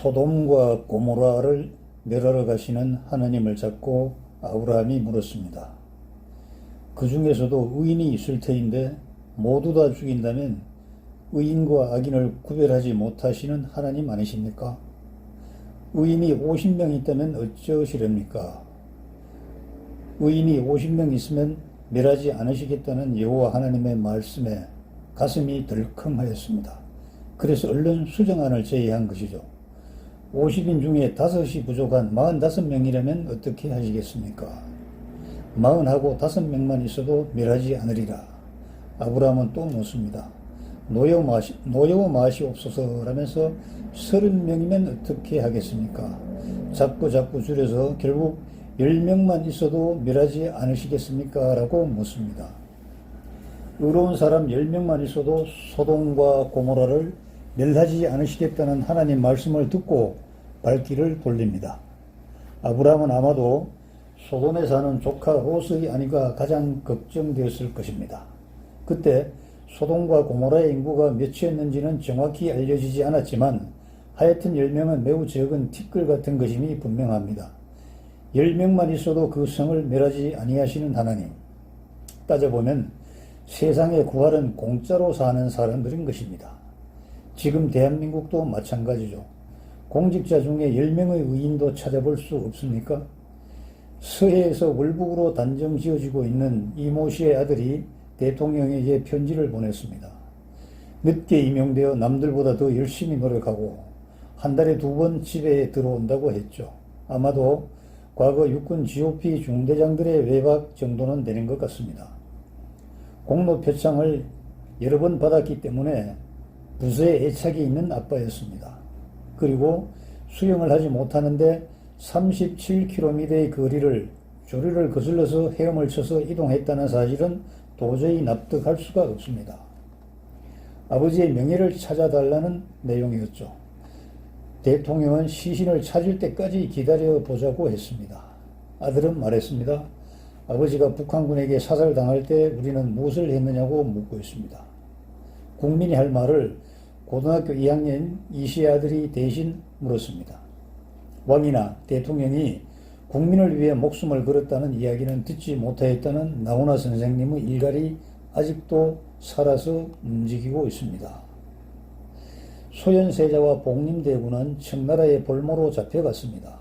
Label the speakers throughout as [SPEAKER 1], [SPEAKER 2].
[SPEAKER 1] 소돔과 고모라를 멸하러 가시는 하나님을 잡고 아브라함이 물었습니다. 그 중에서도 의인이 있을 터인데 모두 다 죽인다면 의인과 악인을 구별하지 못하시는 하나님 아니십니까? 의인이 50명 있다면 어쩌시렵니까? 의인이 50명 있으면 멸하지 않으시겠다는 여호와 하나님의 말씀에 가슴이 덜컹하였습니다. 그래서 얼른 수정안을 제의한 것이죠. 50인 중에 5이 부족한 45명이라면 어떻게 하시겠습니까? 40하고 5명만 있어도 멸하지 않으리라. 아브라함은 또 묻습니다. 노여 마시옵소서라면서 30명이면 어떻게 하겠습니까? 자꾸 줄여서 결국 10명만 있어도 멸하지 않으시겠습니까? 라고 묻습니다. 의로운 사람 10명만 있어도 소돔과 고모라를 멸하지 않으시겠다는 하나님 말씀을 듣고 발길을 돌립니다. 아브라함은 아마도 소돔에 사는 조카 롯의 아내가 가장 걱정되었을 것입니다. 그때 소돔과 고모라의 인구가 몇이었는지는 정확히 알려지지 않았지만 하여튼 10명은 매우 적은 티끌 같은 것임이 분명합니다. 10명만 있어도 그 성을 멸하지 아니하시는 하나님. 따져보면 세상의 구할은 공짜로 사는 사람들인 것입니다. 지금 대한민국도 마찬가지죠. 공직자 중에 10명의 의인도 찾아볼 수 없습니까? 서해에서 월북으로 단정 지어지고 있는 이모 씨의 아들이 대통령에게 편지를 보냈습니다. 늦게 임용되어 남들보다 더 열심히 노력하고 한 달에 2번 집에 들어온다고 했죠. 아마도 과거 육군 GOP 중대장들의 외박 정도는 되는 것 같습니다. 공로 표창을 여러 번 받았기 때문에 부서에 애착이 있는 아빠였습니다. 그리고 수영을 하지 못하는데 37km의 거리를 조류를 거슬러서 헤엄을 쳐서 이동했다는 사실은 도저히 납득할 수가 없습니다. 아버지의 명예를 찾아달라는 내용이었죠. 대통령은 시신을 찾을 때까지 기다려보자고 했습니다. 아들은 말했습니다. 아버지가 북한군에게 사살당할 때 우리는 무엇을 했느냐고 묻고 있습니다. 국민이 할 말을 고등학교 2학년 이씨의 아들이 대신 물었습니다. 왕이나 대통령이 국민을 위해 목숨을 걸었다는 이야기는 듣지 못하였다는 나훈아 선생님의 일갈이 아직도 살아서 움직이고 있습니다. 소현세자와 복림대군은 청나라의 볼모로 잡혀갔습니다.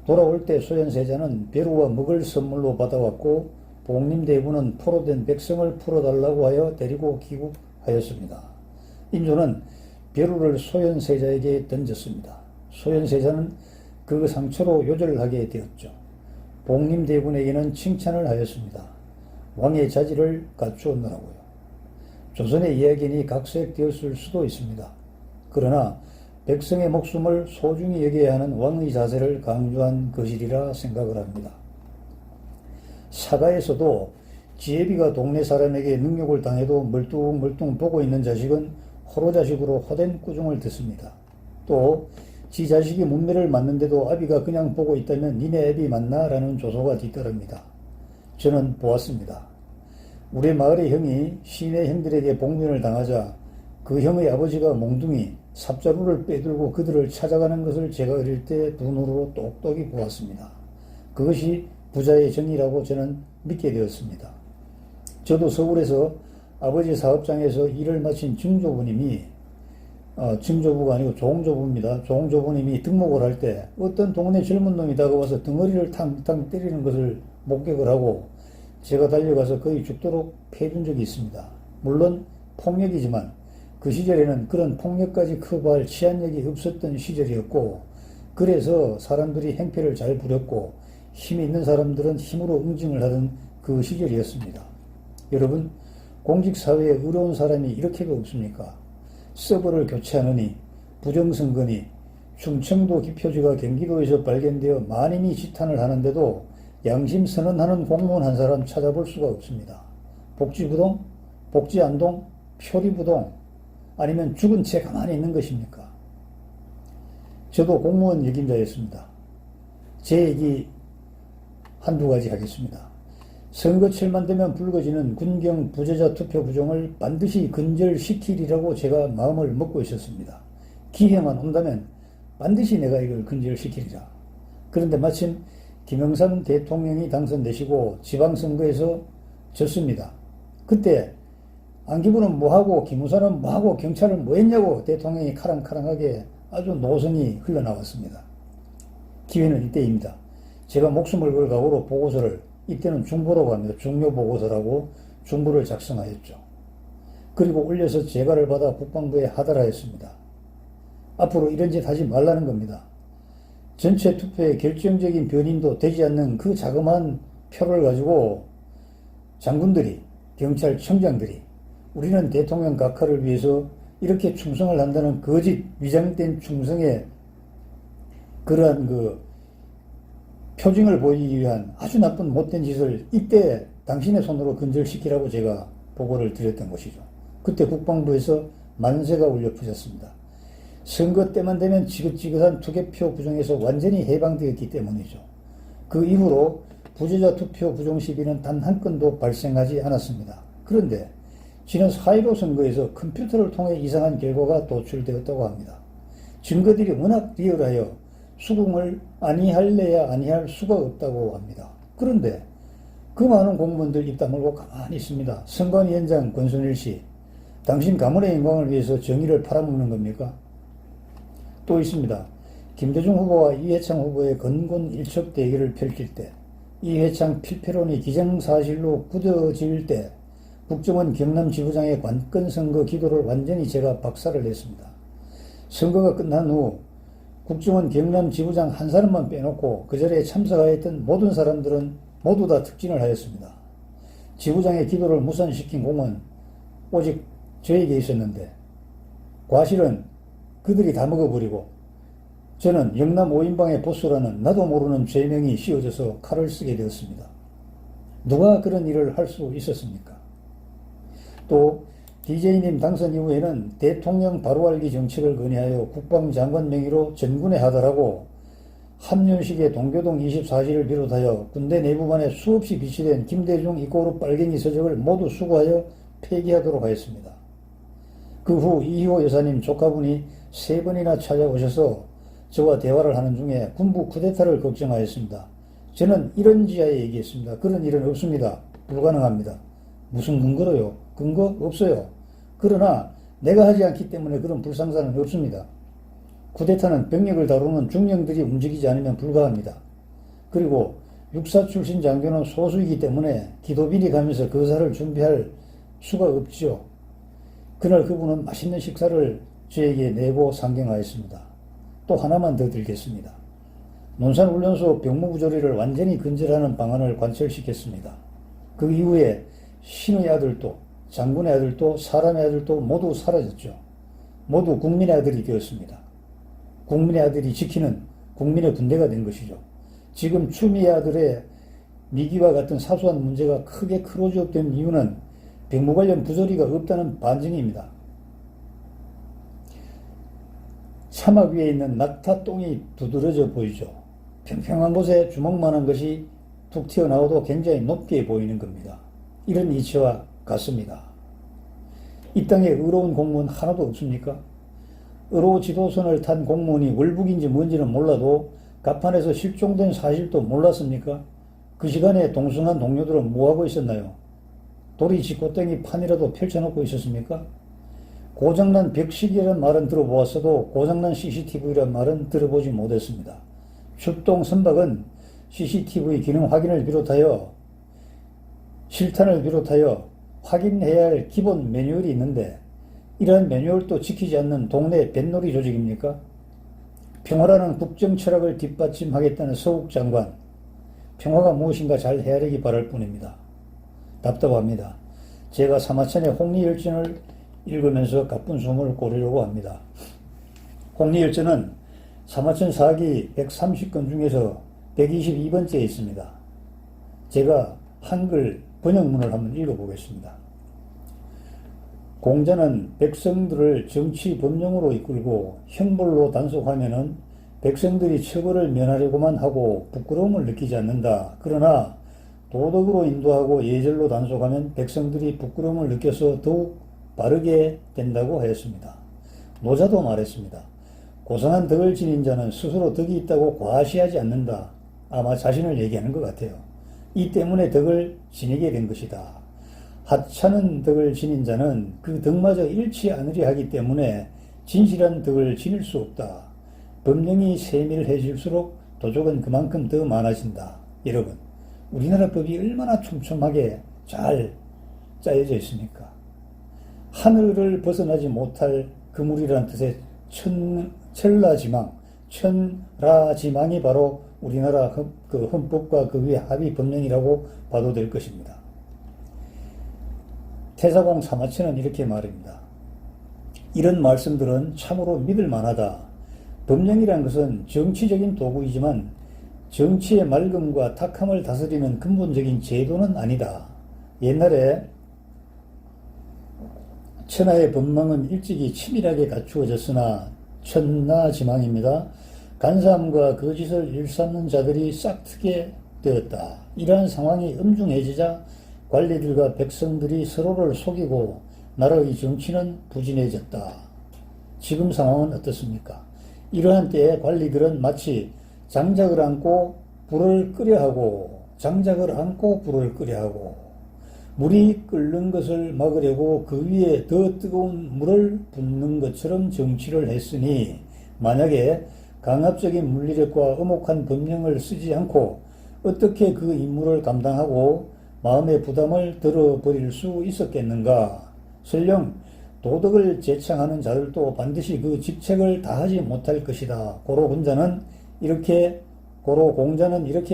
[SPEAKER 1] 돌아올 때 소현세자는 벼루와 먹을 선물로 받아왔고 복림대군은 포로된 백성을 풀어달라고 하여 데리고 귀국하였습니다. 인조는 벼루를 소현세자에게 던졌습니다. 소현세자는 그 상처로 요절하게 되었죠. 복림대군에게는 칭찬을 하였습니다. 왕의 자질을 갖추었느라고요. 조선의 이야기니 각색되었을 수도 있습니다. 그러나 백성의 목숨을 소중히 여겨야 하는 왕의 자세를 강조한 것이리라 생각을 합니다. 사가에서도 지혜비가 동네 사람에게 능욕을 당해도 멀뚱멀뚱 보고 있는 자식은 호로 자식으로 호된 꾸중을 듣습니다. 또 지 자식이 문매를 맞는데도 아비가 그냥 보고 있다면 니네 애비 맞나? 라는 조소가 뒤따릅니다. 저는 보았습니다. 우리 마을의 형이 시내 형들에게 복면을 당하자 그 형의 아버지가 몽둥이 삽자루를 빼들고 그들을 찾아가는 것을 제가 어릴 때 두 눈으로 똑똑히 보았습니다. 그것이 부자의 정의라고 저는 믿게 되었습니다. 저도 서울에서 아버지 사업장에서 일을 마친 증조부님이 증조부가 아니고 종조부입니다. 종조부님이 등목을 할 때 어떤 동네 젊은 놈이 다가와서 덩어리를 탕탕 때리는 것을 목격을 하고 제가 달려가서 거의 죽도록 패준 적이 있습니다. 물론 폭력이지만 그 시절에는 그런 폭력까지 커버할 치안력이 없었던 시절이었고 그래서 사람들이 행패를 잘 부렸고 힘이 있는 사람들은 힘으로 응징을 하던 그 시절이었습니다. 여러분, 공직사회에 의로운 사람이 이렇게도 없습니까? 서버를 교체하느니 부정선거니 충청도 기표지가 경기도에서 발견되어 만인이 지탄을 하는데도 양심 선언하는 공무원 한 사람 찾아볼 수가 없습니다. 복지부동, 복지안동, 표리부동 아니면 죽은 채 가만히 있는 것입니까? 저도 공무원 역임자였습니다. 제 얘기 한두 가지 하겠습니다. 선거철만 되면 불거지는 군경 부재자 투표 부정을 반드시 근절시키리라고 제가 마음을 먹고 있었습니다. 기회만 온다면 반드시 내가 이걸 근절시키리라. 그런데 마침 김영삼 대통령이 당선되시고 지방선거에서 졌습니다. 그때 안기부는 뭐하고 김무사는 뭐하고 경찰은 뭐했냐고 대통령이 카랑카랑하게 아주 노선이 흘러나왔습니다. 기회는 이때입니다. 제가 목숨을 걸 각오로 보고서를, 이때는 중보라고 합니다. 중요보고서라고 중보를 작성하였죠. 그리고 올려서 재가를 받아 국방부에 하달하였습니다. 앞으로 이런 짓 하지 말라는 겁니다. 전체 투표에 결정적인 변인도 되지 않는 그 자그마한 표를 가지고 장군들이, 경찰청장들이 우리는 대통령 각하를 위해서 이렇게 충성을 한다는 거짓 위장된 충성의 그러한 그 표징을 보이기 위한 아주 나쁜 못된 짓을 이때 당신의 손으로 근절시키라고 제가 보고를 드렸던 것이죠. 그때 국방부에서 만세가 울려 퍼졌습니다. 선거 때만 되면 지긋지긋한 투개표 부정에서 완전히 해방되었기 때문이죠. 그 이후로 부재자 투표 부정 시비는 단 한 건도 발생하지 않았습니다. 그런데 지난 4.15 선거에서 컴퓨터를 통해 이상한 결과가 도출되었다고 합니다. 증거들이 워낙 리얼하여 수긍을 아니할래야 아니할 수가 없다고 합니다. 그런데 그 많은 공무원들 입 다물고 가만히 있습니다. 선관위원장 권순일 씨, 당신 가문의 영광을 위해서 정의를 팔아먹는 겁니까? 또 있습니다. 김대중 후보와 이해창 후보의 건곤일척 대결을 펼칠 때, 이해창 필패론이 기정사실로 굳어질 때 국정원 경남지부장의 관건선거 기도를 완전히 제가 박살을 냈습니다. 선거가 끝난 후 국정원 경남지부장 한 사람만 빼놓고 그 자리에 참석하였던 모든 사람들은 모두 다 특진을 하였습니다. 지부장의 기도를 무산시킨 공은 오직 저에게 있었는데 과실은 그들이 다 먹어버리고 저는 영남 5인방의 보스라는 나도 모르는 죄명이 씌워져서 칼을 쓰게 되었습니다. 누가 그런 일을 할 수 있었습니까? 또 DJ님 당선 이후에는 대통령 바로알기 정책을 건의하여 국방장관 명의로 전군에 하달하고 함윤식의 동교동 24시를 비롯하여 군대 내부만에 수없이 비치된 김대중 이꼬르 빨갱이 서적을 모두 수거하여 폐기하도록 하였습니다. 그 후 이희호 여사님 조카분이 3번이나 찾아오셔서 저와 대화를 하는 중에 군부 쿠데타를 걱정하였습니다. 저는 이런 지하에 얘기했습니다. 그런 일은 없습니다. 불가능합니다. 무슨 근거로요? 근거 없어요. 그러나 내가 하지 않기 때문에 그런 불상사는 없습니다. 쿠데타는 병력을 다루는 중령들이 움직이지 않으면 불가합니다. 그리고 육사 출신 장교는 소수이기 때문에 기도비리 가면서 거사를 준비할 수가 없죠. 그날 그분은 맛있는 식사를 저에게 내고 상경하였습니다. 또 하나만 더 드리겠습니다. 논산훈련소 병무부조리를 완전히 근절하는 방안을 관철시켰습니다. 그 이후에 신의 아들도 장군의 아들도 사람의 아들도 모두 사라졌죠. 모두 국민의 아들이 되었습니다. 국민의 아들이 지키는 국민의 군대가 된 것이죠. 지금 추미애 아들의 미기와 같은 사소한 문제가 크게 크로즈업된 이유는 병무 관련 부조리가 없다는 반증입니다. 사막 위에 있는 낙타똥이 두드러져 보이죠. 평평한 곳에 주먹만한 것이 툭 튀어나와도 굉장히 높게 보이는 겁니다. 이런 이치와 같습니다. 이 땅에 의로운 공무원 하나도 없습니까? 의로 지도선을 탄 공무원이 월북인지 뭔지는 몰라도 갑판에서 실종된 사실도 몰랐습니까? 그 시간에 동승한 동료들은 뭐하고 있었나요? 도리 지코땡이 판이라도 펼쳐놓고 있었습니까? 고장난 벽식이라는 말은 들어보았어도 고장난 CCTV란 말은 들어보지 못했습니다. 출동 선박은 CCTV 기능 확인을 비롯하여 실탄을 비롯하여 확인해야 할 기본 매뉴얼이 있는데 이러한 매뉴얼도 지키지 않는 동네 뱃놀이 조직입니까? 평화라는 국정 철학을 뒷받침하겠다는 서욱 장관, 평화가 무엇인가 잘 헤아리기 바랄 뿐입니다. 답답합니다. 제가 사마천의 홍리열전을 읽으면서 가쁜 숨을 고르려고 합니다. 홍리열전은 사마천 4기 130건 중에서 122번째에 있습니다. 제가 한글 번역문을 한번 읽어보겠습니다. 공자는 백성들을 정치 법령으로 이끌고 형벌로 단속하면은 백성들이 처벌을 면하려고만 하고 부끄러움을 느끼지 않는다. 그러나 도덕으로 인도하고 예절로 단속하면 백성들이 부끄러움을 느껴서 더욱 바르게 된다고 하였습니다. 노자도 말했습니다. 고상한 덕을 지닌 자는 스스로 덕이 있다고 과시하지 않는다. 아마 자신을 얘기하는 것 같아요. 이 때문에 덕을 지니게 된 것이다. 하찮은 덕을 지닌 자는 그 덕마저 잃지 않으려 하기 때문에 진실한 덕을 지닐 수 없다. 법령이 세밀해질수록 도적은 그만큼 더 많아진다. 여러분, 우리나라 법이 얼마나 촘촘하게 잘 짜여져 있습니까? 하늘을 벗어나지 못할 그물이라는 뜻의 천라지망이 바로 우리나라 그 헌법과 그 위에 합의 법령이라고 봐도 될 것입니다. 태사공 사마천은 이렇게 말합니다. 이런 말씀들은 참으로 믿을 만하다. 법령이란 것은 정치적인 도구이지만 정치의 맑음과 탁함을 다스리는 근본적인 제도는 아니다. 옛날에 천하의 법망은 일찍이 치밀하게 갖추어졌으나 천나지망입니다. 간사함과 거짓을 일삼는 자들이 싹트게 되었다. 이러한 상황이 엄중해지자 관리들과 백성들이 서로를 속이고 나라의 정치는 부진해졌다. 지금 상황은 어떻습니까? 이러한 때에 관리들은 마치 장작을 안고 불을 끓여하고 물이 끓는 것을 막으려고 그 위에 더 뜨거운 물을 붓는 것처럼 정치를 했으니 만약에 강압적인 물리력과 엄혹한 법령을 쓰지 않고 어떻게 그 임무를 감당하고 마음의 부담을 덜어버릴 수 있었겠는가? 설령 도덕을 제창하는 자들도 반드시 그 직책을 다하지 못할 것이다. 고로 공자는 이렇게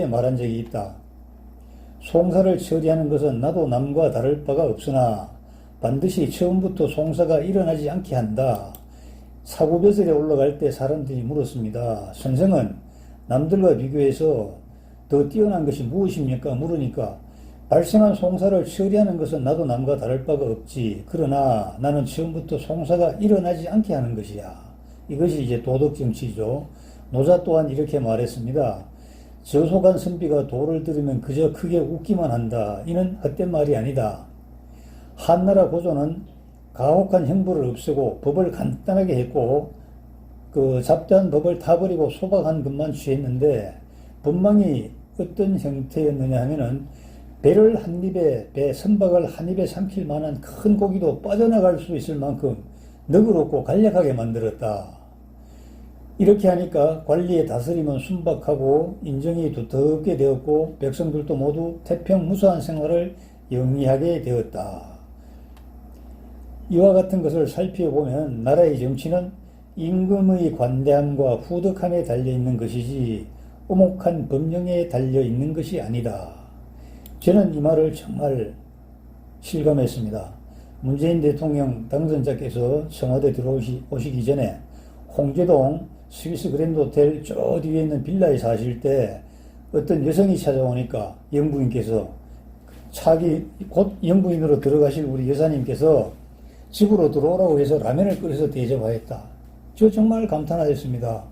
[SPEAKER 1] 말한 적이 있다. 송사를 처리하는 것은 나도 남과 다를 바가 없으나 반드시 처음부터 송사가 일어나지 않게 한다. 사구벼슬에 올라갈 때 사람들이 물었습니다. 선생은 남들과 비교해서 더 뛰어난 것이 무엇입니까? 물으니까 발생한 송사를 처리하는 것은 나도 남과 다를 바가 없지. 그러나 나는 처음부터 송사가 일어나지 않게 하는 것이야. 이것이 이제 도덕정치죠. 노자 또한 이렇게 말했습니다. 저속한 선비가 도를 들으면 그저 크게 웃기만 한다. 이는 헛된 말이 아니다. 한나라 고조는 가혹한 형벌을 없애고 법을 간단하게 했고 그 잡다한 법을 다 버리고 소박한 것만 취했는데 법망이 어떤 형태였느냐 하면은 선박을 한 입에 삼킬 만한 큰 고기도 빠져나갈 수 있을 만큼 너그럽고 간략하게 만들었다. 이렇게 하니까 관리의 다스림은 순박하고 인정이 두텁게 되었고 백성들도 모두 태평무수한 생활을 영위하게 되었다. 이와 같은 것을 살펴보면 나라의 정치는 임금의 관대함과 후덕함에 달려있는 것이지 오목한 법령에 달려있는 것이 아니다. 저는 이 말을 정말 실감했습니다. 문재인 대통령 당선자께서 청와대 들어오시기 전에 홍제동 스위스 그랜드 호텔 저 뒤에 있는 빌라에 사실 때 어떤 여성이 찾아오니까 영부인께서 곧 영부인으로 들어가실 우리 여사님께서 집으로 들어오라고 해서 라면을 끓여서 대접하였다. 저 정말 감탄하였습니다.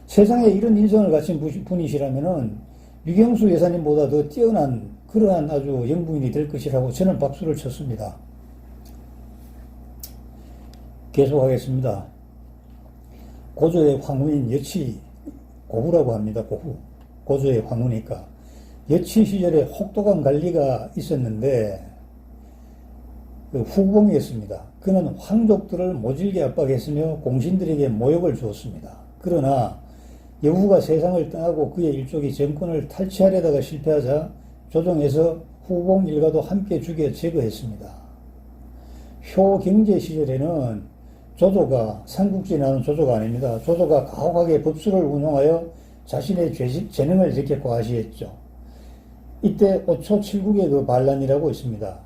[SPEAKER 1] 세상에 이런 인성을 가진 분이시라면은 유경수 여사님보다 더 뛰어난 그러한 아주 영부인이 될 것이라고 저는 박수를 쳤습니다. 계속하겠습니다. 고조의 황후인 여치, 고후라고 합니다. 고조의 황후니까. 여치 시절에 혹독한 관리가 있었는데 그 후봉이었습니다. 그는 황족들을 모질게 압박했으며 공신들에게 모욕을 주었습니다. 그러나 여후가 세상을 떠나고 그의 일족이 정권을 탈취하려다가 실패하자 조정에서 후봉 일가도 함께 죽여 제거했습니다. 효경제 시절에는 조조가, 삼국지에 나오는 조조가 아닙니다. 조조가 가혹하게 법수를 운용하여 자신의 재능을 이렇게 과시했죠. 이때 5초 7국의 그 반란이라고 있습니다.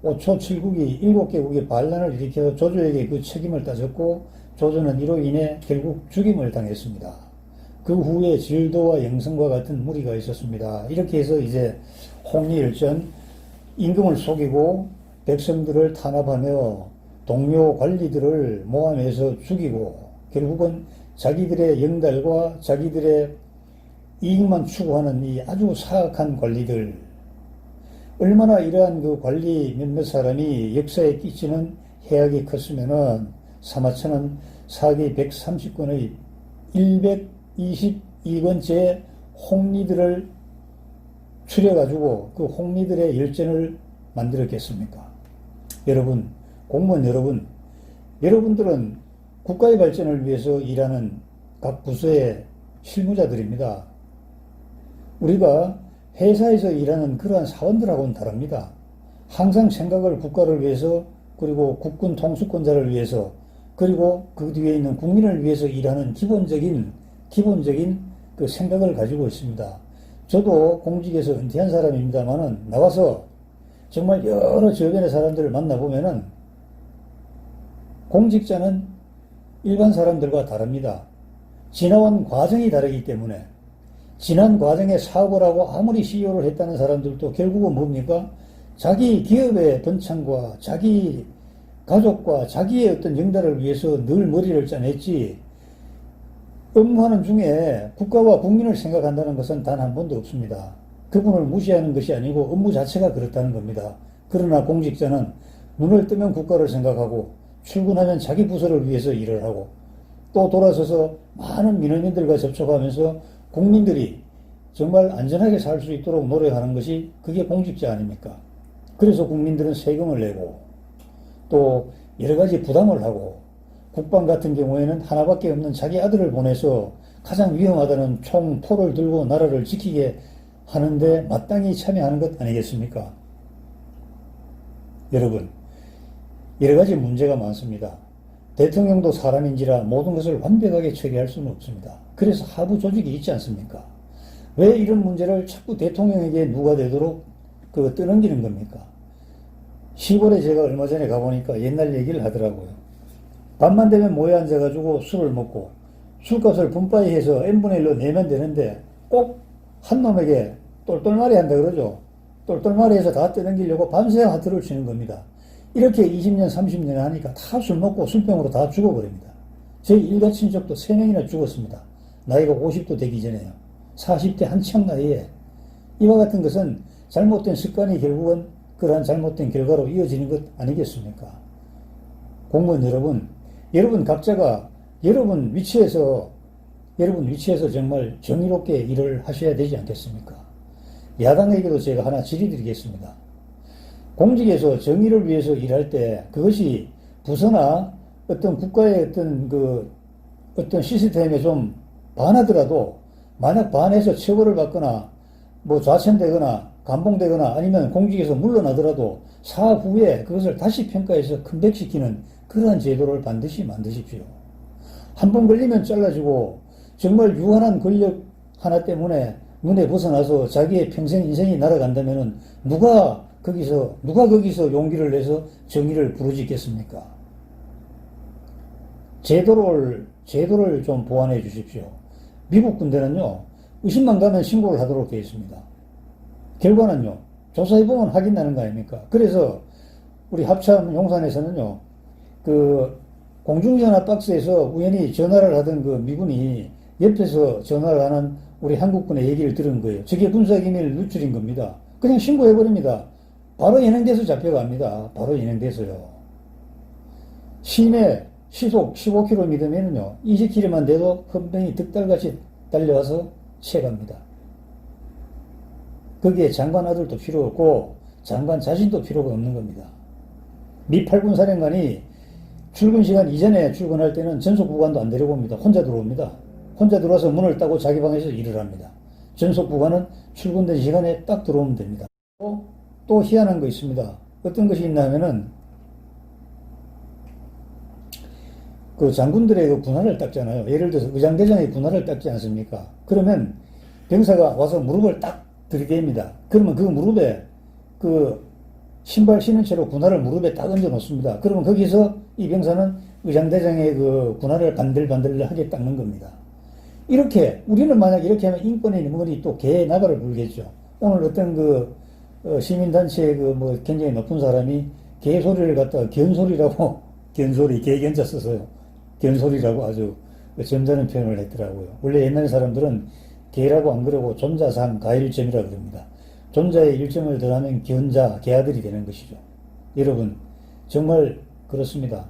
[SPEAKER 1] 5초 7국이 7개국의 반란을 일으켜서 조조에게 그 책임을 따졌고 조조는 이로 인해 결국 죽임을 당했습니다. 그 후에 질도와 영성과 같은 무리가 있었습니다. 이렇게 해서 이제 홍리일전 임금을 속이고 백성들을 탄압하며 동료 관리들을 모함해서 죽이고 결국은 자기들의 영달과 자기들의 이익만 추구하는 이 아주 사악한 관리들, 얼마나 이러한 그 관리 몇몇 사람이 역사에 끼치는 해악이 컸으면은 사마천은 사기 130권의 122번째 홍리들을 추려가지고 그 홍리들의 열전을 만들었겠습니까? 여러분, 공무원 여러분, 여러분들은 국가의 발전을 위해서 일하는 각 부서의 실무자들입니다. 우리가 회사에서 일하는 그러한 사원들하고는 다릅니다. 항상 생각을 국가를 위해서, 그리고 국군 통수권자를 위해서, 그리고 그 뒤에 있는 국민을 위해서 일하는 기본적인 그 생각을 가지고 있습니다. 저도 공직에서 은퇴한 사람입니다만은 나와서 정말 여러 주변의 사람들을 만나보면은 공직자는 일반 사람들과 다릅니다. 지나온 과정이 다르기 때문에 지난 과정에 사업을 하고 아무리 CEO를 했다는 사람들도 결국은 뭡니까? 자기 기업의 번창과 자기 가족과 자기의 어떤 영달을 위해서 늘 머리를 짜냈지, 업무하는 중에 국가와 국민을 생각한다는 것은 단 한 번도 없습니다. 그분을 무시하는 것이 아니고 업무 자체가 그렇다는 겁니다. 그러나 공직자는 눈을 뜨면 국가를 생각하고 출근하면 자기 부서를 위해서 일을 하고 또 돌아서서 많은 민원인들과 접촉하면서 국민들이 정말 안전하게 살 수 있도록 노력하는 것이 그게 공직자 아닙니까? 그래서 국민들은 세금을 내고 또 여러 가지 부담을 하고 국방 같은 경우에는 하나밖에 없는 자기 아들을 보내서 가장 위험하다는 총, 포를 들고 나라를 지키게 하는데 마땅히 참여하는 것 아니겠습니까? 여러분, 여러 가지 문제가 많습니다. 대통령도 사람인지라 모든 것을 완벽하게 처리할 수는 없습니다. 그래서 하부 조직이 있지 않습니까? 왜 이런 문제를 자꾸 대통령에게 누가 되도록 떠넘기는 겁니까? 시골에 제가 얼마 전에 가보니까 옛날 얘기를 하더라고요. 밤만 되면 모여 앉아가지고 술을 먹고 술값을 분파히 해서 n분의 1로 내면 되는데 꼭 한 놈에게 똘똘말이 한다 그러죠. 똘똘말이 해서 다 떠넘기려고 밤새 하트를 치는 겁니다. 이렇게 20년, 30년 하니까 다 술 먹고 술병으로 다 죽어버립니다. 저희 일가 친척도 3명이나 죽었습니다. 나이가 50도 되기 전에요. 40대 한창 나이에. 이와 같은 것은 잘못된 습관이 결국은 그러한 잘못된 결과로 이어지는 것 아니겠습니까? 공무원 여러분 각자가 여러분 위치에서 정말 정의롭게 일을 하셔야 되지 않겠습니까? 야당에게도 제가 하나 질의드리겠습니다. 공직에서 정의를 위해서 일할 때 그것이 부서나 어떤 국가의 어떤 시스템에 좀 반하더라도 만약 반해서 처벌을 받거나 좌천되거나 감봉되거나 아니면 공직에서 물러나더라도 사업 후에 그것을 다시 평가해서 컴백시키는 그러한 제도를 반드시 만드십시오. 한 번 걸리면 잘라지고 정말 유한한 권력 하나 때문에 눈에 벗어나서 자기의 평생 인생이 날아간다면은 누가 거기서 용기를 내서 정의를 부르짖겠습니까? 제도를 좀 보완해 주십시오. 미국 군대는요, 의심만 가면 신고를 하도록 되어 있습니다. 결과는요, 조사해보면 확인나는 거 아닙니까? 그래서 우리 합참 용산에서는요, 공중전화 박스에서 우연히 전화를 하던 그 미군이 옆에서 전화를 하는 우리 한국군의 얘기를 들은 거예요. 저게 군사기밀 누출인 겁니다. 그냥 신고해버립니다. 바로 연행돼서 잡혀갑니다. 바로 연행돼서요. 시내 시속 15km면요, 20km만 돼도 헌병이 득달같이 달려와서 채갑니다. 거기에 장관 아들도 필요 없고 장관 자신도 필요가 없는 겁니다. 미 8군 사령관이 출근 시간 이전에 출근할 때는 전속부관도 안 데려옵니다. 혼자 들어옵니다. 혼자 들어와서 문을 따고 자기 방에서 일을 합니다. 전속부관은 출근된 시간에 딱 들어오면 됩니다. 또 희한한 거 있습니다. 어떤 것이 있나 하면은 그 장군들의 그 군화를 닦잖아요. 예를 들어서 의장대장의 군화를 닦지 않습니까? 그러면 병사가 와서 무릎을 딱 들이댑니다. 그러면 그 무릎에 신발 신은 채로 군화를 무릎에 딱 얹어 놓습니다. 그러면 거기서 이 병사는 의장대장의 그 군화를 반들반들하게 닦는 겁니다. 이렇게 우리는 만약 이렇게 하면 인권의 머리 또 개 나발을 불겠죠. 오늘 어떤 시민단체의 굉장히 높은 사람이 개소리를 갖다가 견소리라고 개견자 써서요. 견소리라고 아주 점잖은 표현을 했더라고요. 원래 옛날 사람들은 개라고 안 그러고 존자상 가일점이라 그럽니다. 존자의 일점을 더하면 견자, 개아들이 되는 것이죠. 여러분, 정말 그렇습니다.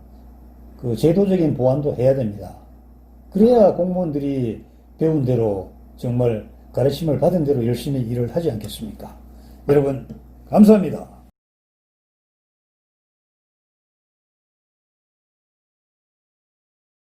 [SPEAKER 1] 제도적인 보완도 해야 됩니다. 그래야 공무원들이 배운 대로 정말 가르침을 받은 대로 열심히 일을 하지 않겠습니까? 여러분, 감사합니다.